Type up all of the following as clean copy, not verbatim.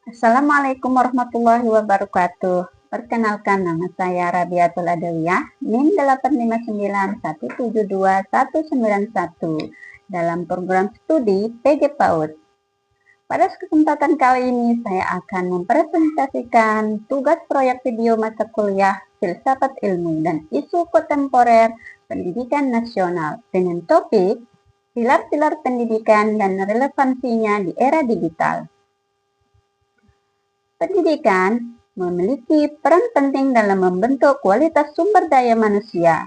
Assalamualaikum warahmatullahi wabarakatuh. Perkenalkan, nama saya Rabiatul Adawiyah, NIM 85917729191 dalam program studi PG PAUD. Pada kesempatan kali ini saya akan mempresentasikan tugas proyek video mata kuliah Filsafat Ilmu dan Isu Kontemporer Pendidikan Nasional dengan topik Pilar-pilar pendidikan dan relevansinya di era digital. Pendidikan memiliki peran penting dalam membentuk kualitas sumber daya manusia.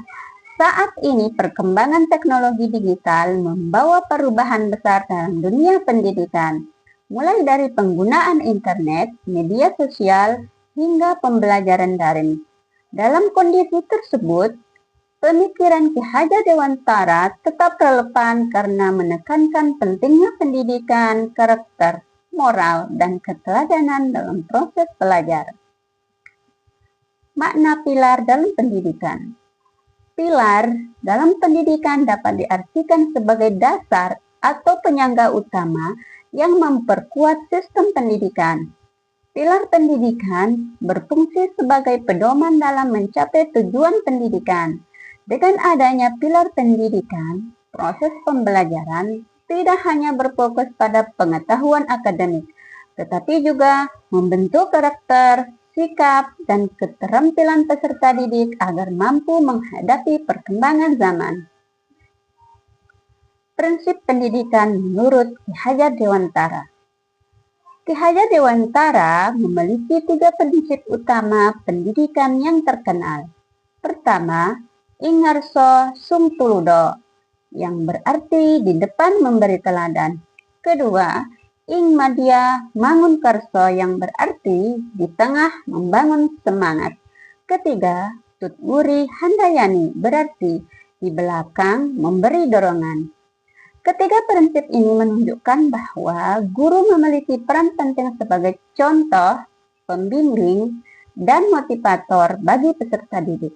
Saat ini perkembangan teknologi digital membawa perubahan besar dalam dunia pendidikan, mulai dari penggunaan internet, media sosial, hingga pembelajaran daring. Dalam kondisi tersebut, pemikiran Ki Hajar Dewantara tetap relevan karena menekankan pentingnya pendidikan karakter, moral, dan keteladanan dalam proses belajar. Makna pilar dalam pendidikan. Pilar dalam pendidikan dapat diartikan sebagai dasar atau penyangga utama yang memperkuat sistem pendidikan. Pilar pendidikan berfungsi sebagai pedoman dalam mencapai tujuan pendidikan. Dengan adanya pilar pendidikan, proses pembelajaran tidak hanya berfokus pada pengetahuan akademik, tetapi juga membentuk karakter, sikap, dan keterampilan peserta didik agar mampu menghadapi perkembangan zaman. Prinsip pendidikan menurut Ki Hajar Dewantara. Ki Hajar Dewantara memiliki 3 prinsip utama pendidikan yang terkenal. Pertama, Ingarso Sum Tuludo, yang berarti di depan memberi teladan. Kedua, Ing Madya Mangun Karso, yang berarti di tengah membangun semangat. Ketiga, Tut Wuri Handayani, berarti di belakang memberi dorongan. Ketiga prinsip ini menunjukkan bahwa guru memiliki peran penting sebagai contoh, pembimbing, dan motivator bagi peserta didik.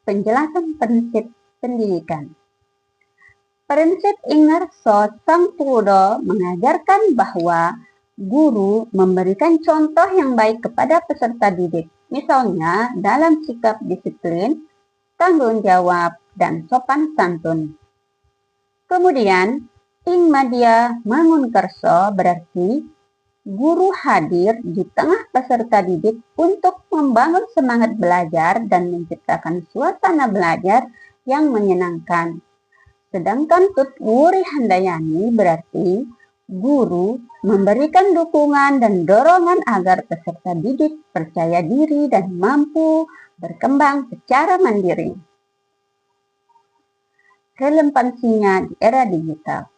Penjelasan prinsip pendidikan. Prinsip Ingarso Sang Tuludo mengajarkan bahwa guru memberikan contoh yang baik kepada peserta didik, misalnya dalam sikap disiplin, tanggung jawab, dan sopan santun. Kemudian, Ing Madya Mangun Karso berarti guru hadir di tengah peserta didik untuk membangun semangat belajar dan menciptakan suasana belajar yang menyenangkan. Sedangkan Tut Wuri Handayani berarti guru memberikan dukungan dan dorongan agar peserta didik percaya diri dan mampu berkembang secara mandiri. Relevansinya di era digital.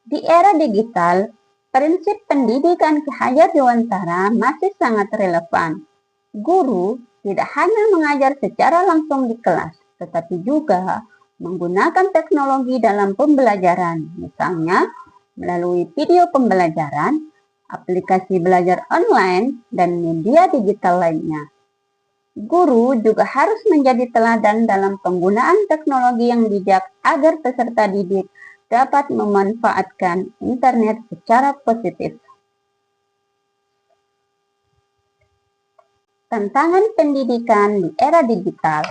Di era digital, prinsip pendidikan Ki Hajar Dewantara masih sangat relevan. Guru tidak hanya mengajar secara langsung di kelas, tetapi juga menggunakan teknologi dalam pembelajaran, misalnya melalui video pembelajaran, aplikasi belajar online, dan media digital lainnya. Guru juga harus menjadi teladan dalam penggunaan teknologi yang bijak agar peserta didik dapat memanfaatkan internet secara positif. Tantangan pendidikan di era digital.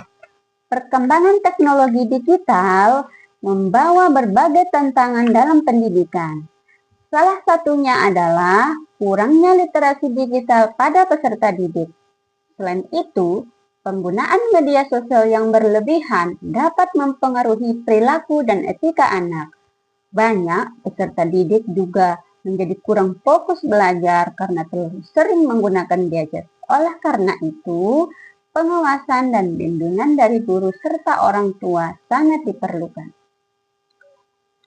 Perkembangan teknologi digital membawa berbagai tantangan dalam pendidikan. Salah satunya adalah kurangnya literasi digital pada peserta didik. Selain itu, penggunaan media sosial yang berlebihan dapat mempengaruhi perilaku dan etika anak. Banyak peserta didik juga menjadi kurang fokus belajar karena terlalu sering menggunakan gadget. Oleh karena itu, pengawasan dan bimbingan dari guru serta orang tua sangat diperlukan.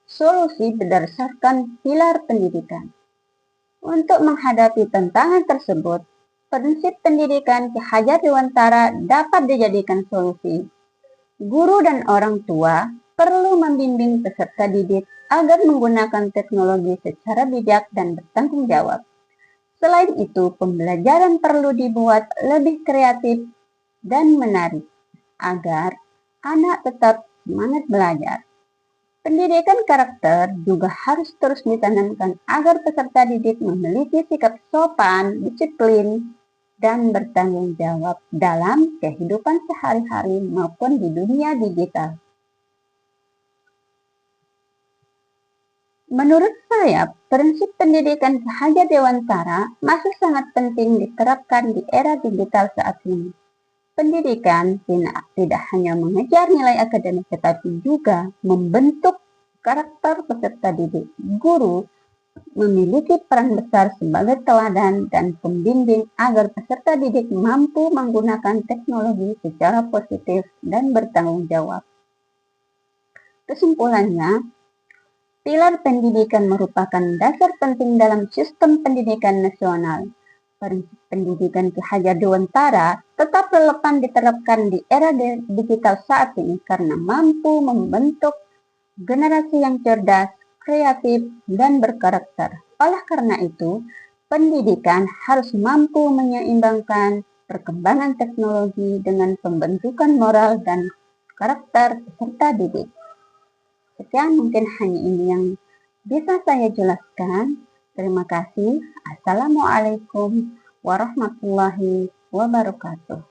Solusi berdasarkan pilar pendidikan. Untuk menghadapi tantangan tersebut, prinsip pendidikan Ki Hajar Dewantara dapat dijadikan solusi. Guru dan orang tua perlu membimbing peserta didik agar menggunakan teknologi secara bijak dan bertanggung jawab. Selain itu, pembelajaran perlu dibuat lebih kreatif dan menarik agar anak tetap semangat belajar. Pendidikan karakter juga harus terus ditanamkan agar peserta didik memiliki sikap sopan, disiplin, dan bertanggung jawab dalam kehidupan sehari-hari maupun di dunia digital. Menurut saya, prinsip pendidikan Cahaya Dewantara masih sangat penting diterapkan di era digital saat ini. Pendidikan tidak hanya mengejar nilai akademik tetapi juga membentuk karakter peserta didik. Guru memiliki peran besar sebagai teladan dan pembimbing agar peserta didik mampu menggunakan teknologi secara positif dan bertanggung jawab. Kesimpulannya, pilar pendidikan merupakan dasar penting dalam sistem pendidikan nasional. Prinsip pendidikan Ki Hajar Dewantara tetap relevan diterapkan di era digital saat ini karena mampu membentuk generasi yang cerdas, kreatif, dan berkarakter. Oleh karena itu, pendidikan harus mampu menyeimbangkan perkembangan teknologi dengan pembentukan moral dan karakter peserta didik. Sekian mungkin hanya ini yang bisa saya jelaskan. Terima kasih. Assalamualaikum warahmatullahi wabarakatuh.